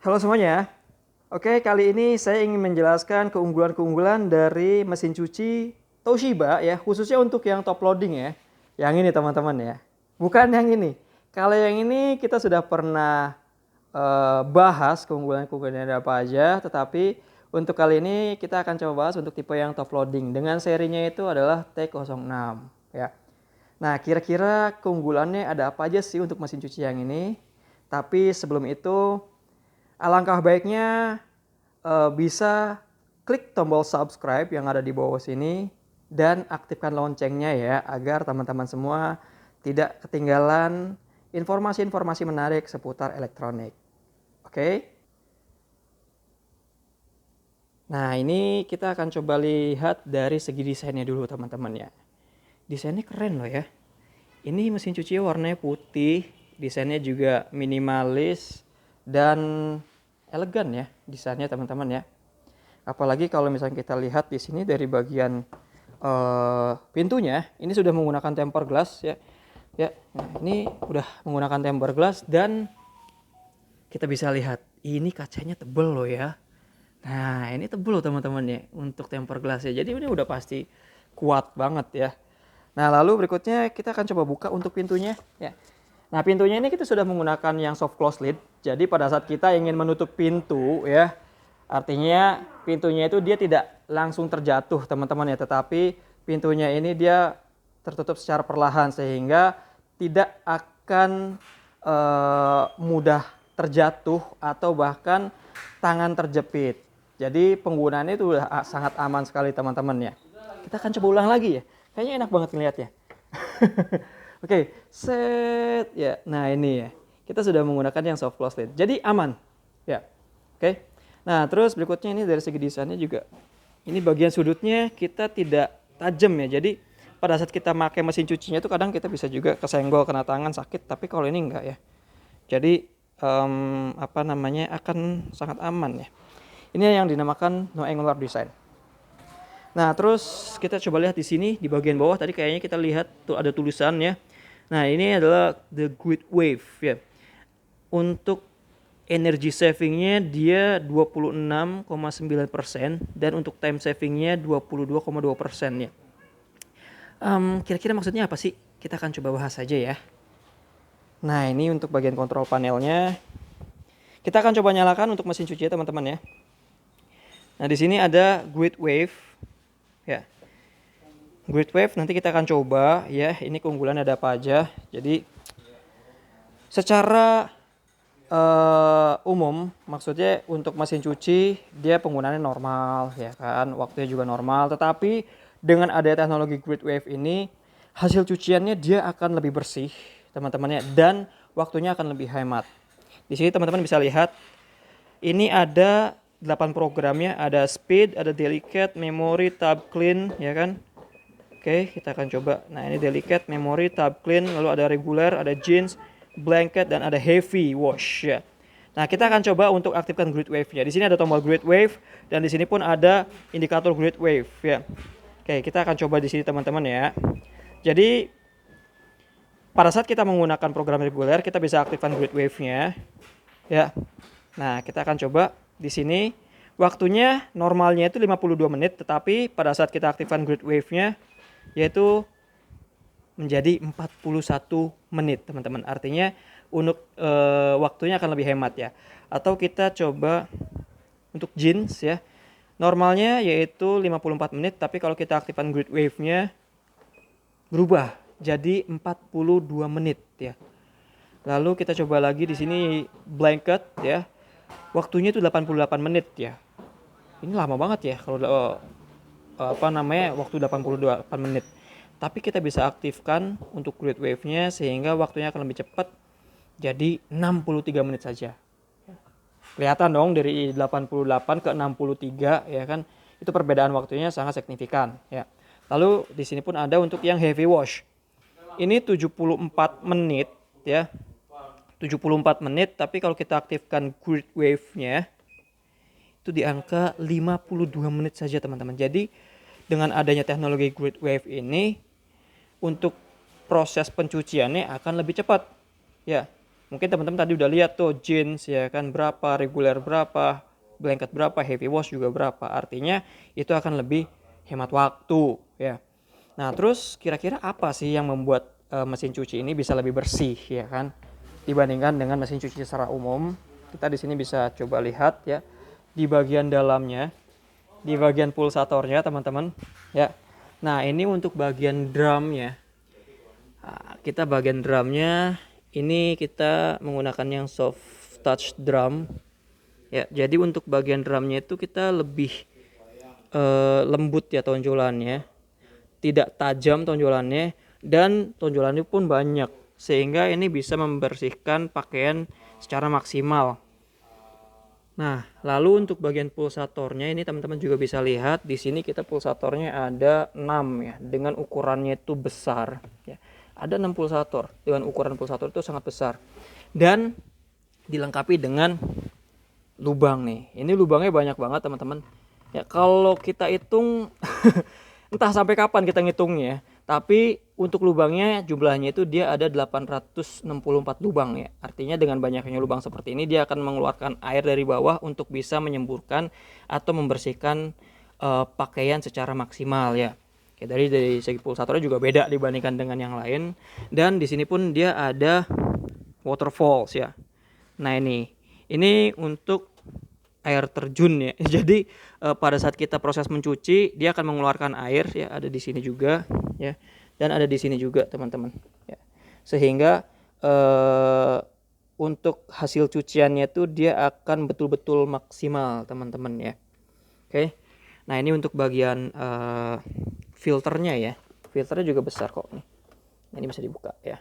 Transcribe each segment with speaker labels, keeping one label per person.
Speaker 1: Halo semuanya. Oke, kali ini saya ingin menjelaskan keunggulan-keunggulan dari mesin cuci Toshiba ya, khususnya untuk yang top loading ya. Yang ini teman-teman ya. Bukan yang ini. Kalau yang ini kita sudah pernah bahas keunggulan-keunggulannya ada apa aja, tetapi untuk kali ini kita akan coba bahas untuk tipe yang top loading dengan serinya itu adalah T06 ya. Nah, kira-kira keunggulannya ada apa aja sih untuk mesin cuci yang ini? Tapi sebelum itu, alangkah baiknya bisa klik tombol subscribe yang ada di bawah sini dan aktifkan loncengnya ya agar teman-teman semua tidak ketinggalan informasi-informasi menarik seputar elektronik. Oke? Nah, ini kita akan coba lihat dari segi desainnya dulu teman-teman ya. Desainnya keren loh ya. Ini mesin cuci warnanya putih, desainnya juga minimalis dan elegan ya desainnya teman-teman ya. Apalagi kalau misalnya kita lihat di sini dari bagian pintunya, ini sudah menggunakan tempered glass ya. Ya, nah ini udah menggunakan tempered glass dan kita bisa lihat ini kacanya tebel loh ya. Nah, ini tebel loh teman-teman ya untuk tempered glass ya. Jadi ini udah pasti kuat banget ya. Nah, lalu berikutnya kita akan coba buka untuk pintunya ya. Nah, pintunya ini kita sudah menggunakan yang soft close lid. Jadi pada saat kita ingin menutup pintu ya, artinya pintunya itu dia tidak langsung terjatuh teman-teman ya, tetapi pintunya ini dia tertutup secara perlahan sehingga tidak akan mudah terjatuh atau bahkan tangan terjepit. Jadi penggunaannya itu sangat aman sekali teman-teman ya. Kita akan coba ulang lagi ya. Kayaknya enak banget ngeliatnya. Oke, set ya. Nah, ini ya. Kita sudah menggunakan yang soft close lid. Jadi aman. Ya. Oke. Nah, terus berikutnya ini dari segi desainnya juga. Ini bagian sudutnya kita tidak tajam ya. Jadi pada saat kita pakai mesin cucinya itu kadang kita bisa juga kesenggol kena tangan sakit, tapi kalau ini enggak ya. Jadi akan sangat aman ya. Ini yang dinamakan no angular design. Nah, terus kita coba lihat di sini di bagian bawah tadi kayaknya kita lihat tuh ada tulisannya. Nah, ini adalah the grid wave ya. Untuk energy savingnya dia 26,9% dan untuk time savingnya 22,2% ya. Kira-kira maksudnya apa sih? Kita akan coba bahas saja ya. Nah, ini untuk bagian kontrol panelnya. Kita akan coba nyalakan untuk mesin cuci ya teman-teman ya. Nah, di sini ada grid wave ya. Grid wave nanti kita akan coba ya. Ini keunggulan ada apa aja. Jadi secara umum maksudnya untuk mesin cuci dia penggunaannya normal ya kan, waktunya juga normal, tetapi dengan adanya teknologi grid wave ini hasil cuciannya dia akan lebih bersih teman-teman ya, dan waktunya akan lebih hemat. Di sini teman-teman bisa lihat ini ada 8 programnya, ada speed, ada delicate, memory, tab clean ya kan. Oke, kita akan coba. Nah, ini delicate, memory, tab clean, lalu ada regular, ada jeans, blanket, dan ada heavy wash ya. Nah, kita akan coba untuk aktifkan grid wave-nya. Di sini ada tombol grid wave dan di sini pun ada indikator grid wave ya. Oke, kita akan coba di sini teman-teman ya. Jadi pada saat kita menggunakan program reguler, kita bisa aktifkan grid wave-nya ya. Nah, kita akan coba di sini waktunya normalnya itu 52 menit, tetapi pada saat kita aktifkan grid wave-nya yaitu menjadi 41 menit teman-teman. Artinya untuk waktunya akan lebih hemat ya. Atau kita coba untuk jeans ya. Normalnya yaitu 54 menit, tapi kalau kita aktifkan grid wave-nya berubah jadi 42 menit ya. Lalu kita coba lagi di sini blanket ya. Waktunya itu 88 menit ya. Ini lama banget ya kalau waktu 88 menit. Tapi kita bisa aktifkan untuk grid wave-nya sehingga waktunya akan lebih cepat jadi 63 menit saja. Kelihatan dong dari 88 ke 63 ya kan. Itu perbedaan waktunya sangat signifikan ya. Lalu di sini pun ada untuk yang heavy wash. Ini 74 menit ya. 74 menit, tapi kalau kita aktifkan grid wave-nya itu di angka 52 menit saja teman-teman. Jadi dengan adanya teknologi grid wave ini untuk proses pencuciannya akan lebih cepat ya. Mungkin teman-teman tadi udah lihat tuh jeans ya kan berapa, reguler berapa, blanket berapa, heavy wash juga berapa. Artinya itu akan lebih hemat waktu ya. Nah, terus kira-kira apa sih yang membuat mesin cuci ini bisa lebih bersih ya kan dibandingkan dengan mesin cuci secara umum? Kita di sini bisa coba lihat ya di bagian dalamnya, di bagian pulsatornya teman-teman ya. Nah, ini untuk bagian drumnya. Nah, kita bagian drumnya ini kita menggunakan yang soft touch drum ya. Jadi untuk bagian drumnya itu kita lebih lembut ya tonjolannya, tidak tajam tonjolannya, dan tonjolannya pun banyak sehingga ini bisa membersihkan pakaian secara maksimal. Nah, lalu untuk bagian pulsatornya ini teman-teman juga bisa lihat di sini kita pulsatornya ada 6 ya dengan ukurannya itu besar ya. Ada 6 pulsator dengan ukuran pulsator itu sangat besar dan dilengkapi dengan lubang nih. Ini lubangnya banyak banget teman-teman. Ya kalau kita hitung entah sampai kapan kita ngitungnya, tapi untuk lubangnya jumlahnya itu dia ada 864 lubang ya. Artinya dengan banyaknya lubang seperti ini dia akan mengeluarkan air dari bawah untuk bisa menyemburkan atau membersihkan pakaian secara maksimal ya. Oke, dari segi pulsatornya juga beda dibandingkan dengan yang lain. Dan di sini pun dia ada waterfalls ya. Nah ini untuk air terjun ya. Jadi pada saat kita proses mencuci dia akan mengeluarkan air ya, ada di sini juga ya, dan ada di sini juga teman-teman ya. Sehingga untuk hasil cuciannya tuh dia akan betul-betul maksimal teman-teman ya. Oke. Nah, ini untuk bagian filternya ya. Filternya juga besar kok nih. Nah, ini bisa dibuka ya.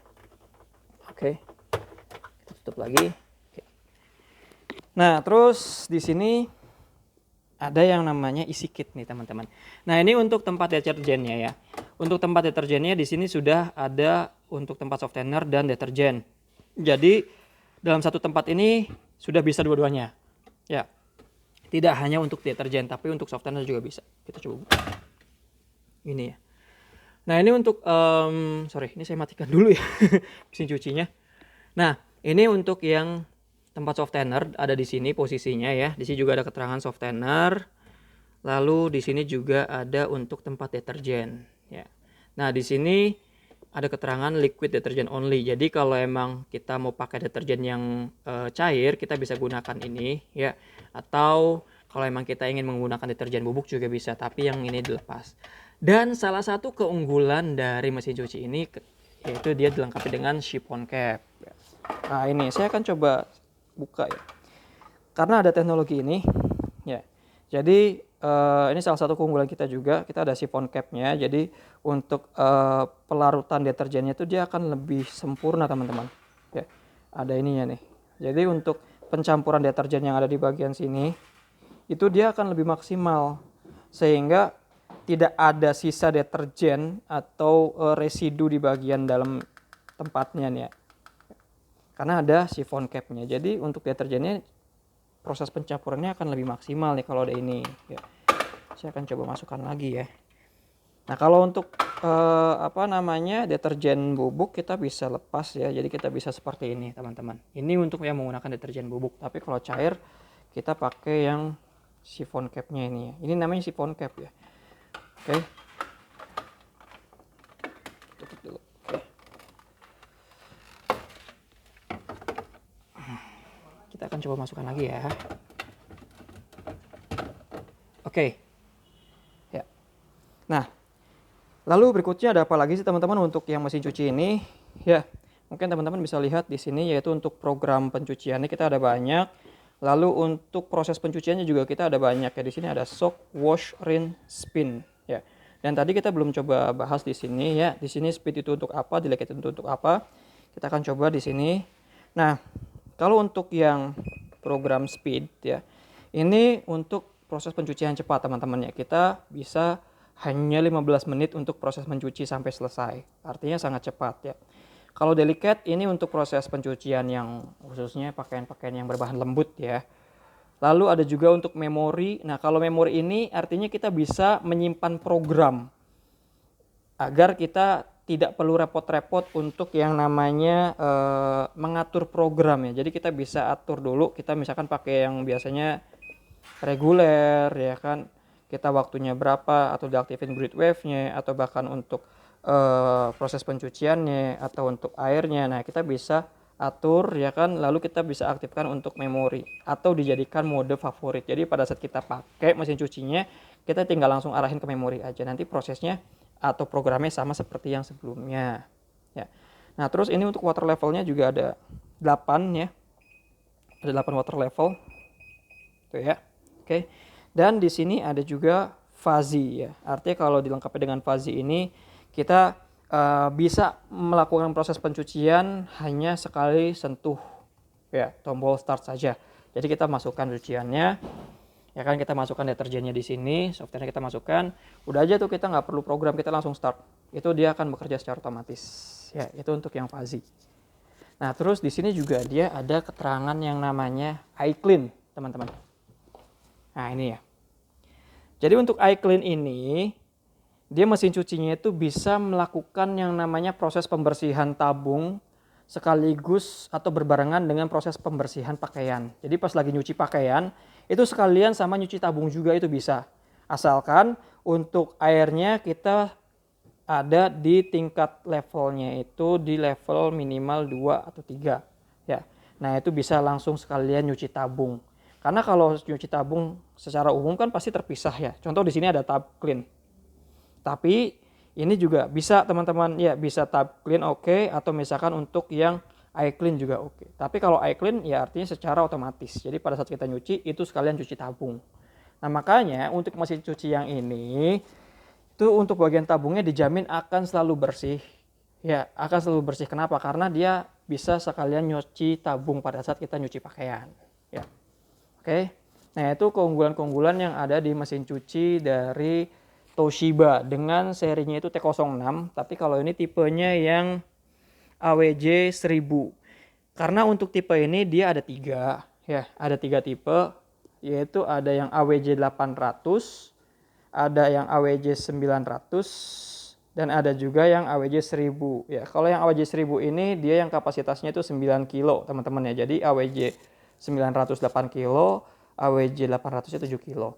Speaker 1: Oke. Kita tutup lagi. Oke. Nah, terus di sini ada yang namanya isi kit nih teman-teman. Nah, ini untuk tempat deterjennya ya. Untuk tempat deterjennya di sini sudah ada untuk tempat softener dan deterjen. Jadi dalam satu tempat ini sudah bisa dua-duanya. Ya. Tidak hanya untuk deterjen tapi untuk softener juga bisa. Kita coba buka. Ini ya. Nah, ini untuk ini saya matikan dulu ya mesin cucinya. Nah, ini untuk yang tempat softener ada di sini posisinya ya. Di sini juga ada keterangan softener. Lalu di sini juga ada untuk tempat deterjen ya. Nah, di sini ada keterangan liquid detergent only. Jadi kalau emang kita mau pakai deterjen yang cair, kita bisa gunakan ini ya. Atau kalau emang kita ingin menggunakan deterjen bubuk juga bisa, tapi yang ini dilepas. Dan salah satu keunggulan dari mesin cuci ini yaitu dia dilengkapi dengan chiffon cap. Nah, ini saya akan coba buka ya. Karena ada teknologi ini ya. Jadi ini salah satu keunggulan kita juga, kita ada chiffon cap-nya. Jadi untuk pelarutan deterjennya itu dia akan lebih sempurna teman-teman. Ya, ada ininya nih. Jadi untuk pencampuran deterjen yang ada di bagian sini itu dia akan lebih maksimal sehingga tidak ada sisa deterjen atau residu di bagian dalam tempatnya nih ya. Karena ada chiffon cap-nya. Jadi untuk deterjennya proses pencampurannya akan lebih maksimal nih kalau ada ini ya. Saya akan coba masukkan lagi ya. Nah, kalau untuk deterjen bubuk kita bisa lepas ya. Jadi kita bisa seperti ini teman-teman. Ini untuk yang menggunakan deterjen bubuk. Tapi kalau cair kita pakai yang chiffon cap-nya ini ya. Ini namanya chiffon cap ya. Oke. Tutup dulu. Oke. Kita akan coba masukkan lagi ya. Oke. Ya. Nah, lalu berikutnya ada apa lagi sih teman-teman untuk yang mesin cuci ini? Ya, mungkin teman-teman bisa lihat di sini yaitu untuk program pencuciannya kita ada banyak. Lalu untuk proses pencuciannya juga kita ada banyak ya. Di sini ada soak, wash, rinse, spin ya. Dan tadi kita belum coba bahas di sini ya. Di sini speed itu untuk apa, delicate itu untuk apa? Kita akan coba di sini. Nah, kalau untuk yang program speed ya, ini untuk proses pencucian cepat teman-teman ya. Kita bisa hanya 15 menit untuk proses mencuci sampai selesai. Artinya sangat cepat ya. Kalau delicate ini untuk proses pencucian yang khususnya pakaian-pakaian yang berbahan lembut ya. Lalu ada juga untuk memori. Nah, kalau memori ini artinya kita bisa menyimpan program agar kita tidak perlu repot-repot untuk yang namanya mengatur program ya. Jadi kita bisa atur dulu, kita misalkan pakai yang biasanya reguler ya kan, kita waktunya berapa, atau diaktifin grid wave-nya, atau bahkan untuk proses pencuciannya atau untuk airnya. Nah kita bisa atur ya kan, lalu kita bisa aktifkan untuk memori atau dijadikan mode favorit. Jadi pada saat kita pakai mesin cucinya, kita tinggal langsung arahin ke memori aja, nanti prosesnya atau programnya sama seperti yang sebelumnya ya. Nah terus ini untuk water levelnya juga ada 8 ya, ada 8 water level tuh ya. Oke, dan di sini ada juga fuzzy ya, artinya kalau dilengkapi dengan fuzzy ini kita bisa melakukan proses pencucian hanya sekali sentuh ya tombol start saja. Jadi kita masukkan cuciannya ya kan, kita masukkan deterjennya di sini, softwarenya kita masukkan, udah aja tuh, kita nggak perlu program, kita langsung start, itu dia akan bekerja secara otomatis ya. Itu untuk yang fuzzy. Nah terus di sini juga dia ada keterangan yang namanya iClean teman-teman. Nah ini ya, jadi untuk iClean ini dia mesin cucinya itu bisa melakukan yang namanya proses pembersihan tabung sekaligus atau berbarengan dengan proses pembersihan pakaian. Jadi pas lagi nyuci pakaian itu sekalian sama nyuci tabung juga, itu bisa. Asalkan untuk airnya kita ada di tingkat levelnya itu di level minimal 2 atau 3 ya. Nah, itu bisa langsung sekalian nyuci tabung. Karena kalau nyuci tabung secara umum kan pasti terpisah ya. Contoh di sini ada tab clean. Tapi ini juga bisa teman-teman ya, bisa tab clean oke, atau misalkan untuk yang iClean juga oke. Tapi kalau iClean ya artinya secara otomatis. Jadi pada saat kita nyuci itu sekalian cuci tabung. Nah makanya untuk mesin cuci yang ini itu untuk bagian tabungnya dijamin akan selalu bersih. Ya akan selalu bersih. Kenapa? Karena dia bisa sekalian nyuci tabung pada saat kita nyuci pakaian. Ya, oke. Nah itu keunggulan-keunggulan yang ada di mesin cuci dari Toshiba dengan serinya itu T06, tapi kalau ini tipenya yang AWJ 1000. Karena untuk tipe ini dia ada 3 ya, ada 3 tipe, yaitu ada yang AWJ 800, ada yang AWJ 900, dan ada juga yang AWJ 1000 ya. Kalau yang AWJ 1000 ini dia yang kapasitasnya itu 9 kilo teman-teman ya. Jadi AWJ 900 8 kilo, AWJ 800 7 kilo.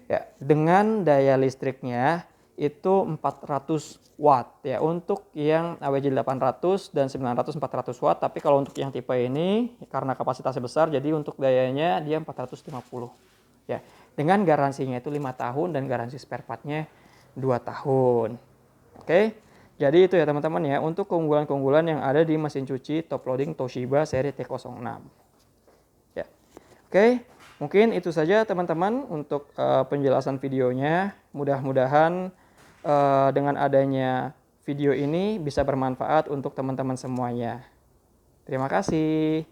Speaker 1: Ya, dengan daya listriknya itu 400 watt ya untuk yang AWJ 800 dan 900 400 watt, tapi kalau untuk yang tipe ini karena kapasitasnya besar jadi untuk dayanya dia 450 ya. Dengan garansinya itu 5 tahun dan garansi spare partnya 2 tahun. Oke. Jadi itu ya teman-teman ya untuk keunggulan-keunggulan yang ada di mesin cuci top loading Toshiba seri T06. Ya. Oke. Mungkin itu saja teman-teman untuk penjelasan videonya. Mudah-mudahan dengan adanya video ini bisa bermanfaat untuk teman-teman semuanya. Terima kasih.